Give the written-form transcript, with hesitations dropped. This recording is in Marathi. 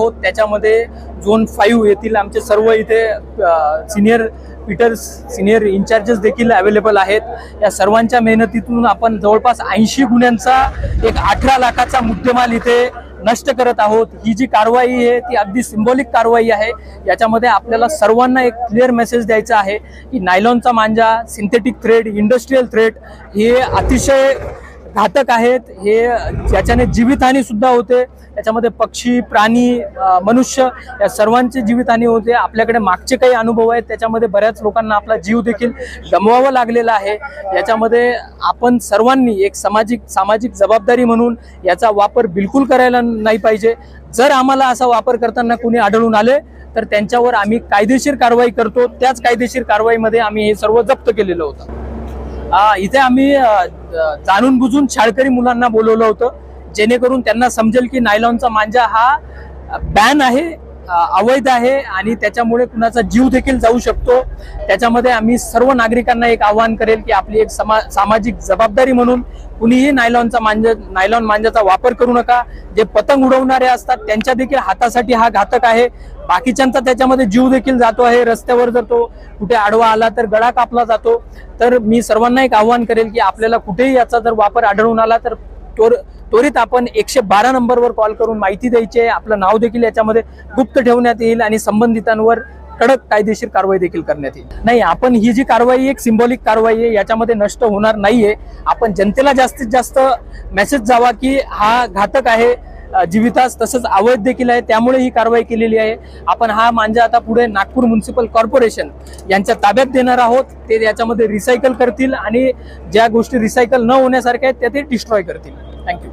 आहोत। त्याच्यामध्ये झोन 5 येथील आमचे सर्व इथे सिनियर इन्चार्जेस देखील अवेलेबल आहेत। या सर्वांच्या मेहनतीतून आपण जवळपास 80 गुन्ह्यांचा एक 18 लाखाचा मुद्देमाल इथे नष्ट करत आहोत। ही जी कारवाई आहे ती अगदी सिंबॉलिक कारवाई आहे। याच्यामध्ये आपल्याला सर्वांना एक क्लिअर मेसेज द्यायचा आहे की नायलॉनचा मांजा, सिंथेटिक थ्रेड, इंडस्ट्रियल थ्रेड हे अतिशय घातक आहेत। हे ज्याच्याने जीवितहानी सुद्धा होते, त्याच्यामध्ये पक्षी, प्राणी, मनुष्य या सर्वांची जीवितहानी होते। आपल्याकडे मागचे काही अनुभव आहेत, त्याच्यामध्ये बऱ्याच लोकांना आपला जीव देखील गमवावा लागलेला आहे। याच्यामध्ये आपण सर्वांनी एक सामाजिक जबाबदारी म्हणून याचा वापर बिलकुल करायला नाही पाहिजे। जर आम्हाला असा वापर करताना कुणी आढळून आले तर त्यांच्यावर आम्ही कायदेशीर कारवाई करतो। त्याच कायदेशीर कारवाईमध्ये आम्ही हे सर्व जप्त केलेलं होतं। इथे आम्ही जाणून बुजून शाळकरी मुलांना बोलवलं होतं, जेणेकरून त्यांना समजेल की नायलॉनचा मांजा हा बॅन आहे, अवैध आहे आणि त्याच्यामुळे कुणाचा जीव देखील जाऊ शकतो। त्याच्यामध्ये आम्ही सर्व नागरिकांना एक आवाहन करेल की आपली एक सामाजिक जबाबदारी म्हणून कुणीही नायलॉन मांजाचा वापर करू नका। जे पतंग उडवणारे असतात त्यांच्या देखील हातासाठी हा घातक आहे। बाकीच्यांचा त्याच्यामध्ये जीव देखील जातो आहे। रस्त्यावर जर तो कुठे आडवा आला तर गळा कापला जातो। तर मी सर्वांना एक आवाहन करेल की आपल्याला कुठेही याचा जर वापर आढळून आला तर त्वरित आपण 112 नंबरवर कॉल करून माहिती द्यायची आहे। आपलं नाव देखील याच्यामध्ये गुप्त ठेवण्यात येईल आणि संबंधितांवर कडक कायदेशीर कारवाई देखील करण्यात येईल। नाही, आपण ही जी कारवाई एक सिंबॉलिक कारवाई आहे, याच्यामध्ये नष्ट होणार नाहीये। आपण जनतेला जास्तीत जास्त मेसेज जावा की हा घातक आहे, जीवितास तसंच अवैध देखील आहे, त्यामुळे ही कारवाई केलेली आहे। आपण हा मांजा आता पुढे नागपूर म्युनिसिपल कॉर्पोरेशन यांच्या ताब्यात देणार आहोत। ते याच्यामध्ये रिसायकल करतील आणि ज्या गोष्टी रिसायकल न होण्यासारख्या आहेत त्या ते डिस्ट्रॉय करतील। थँक्यू।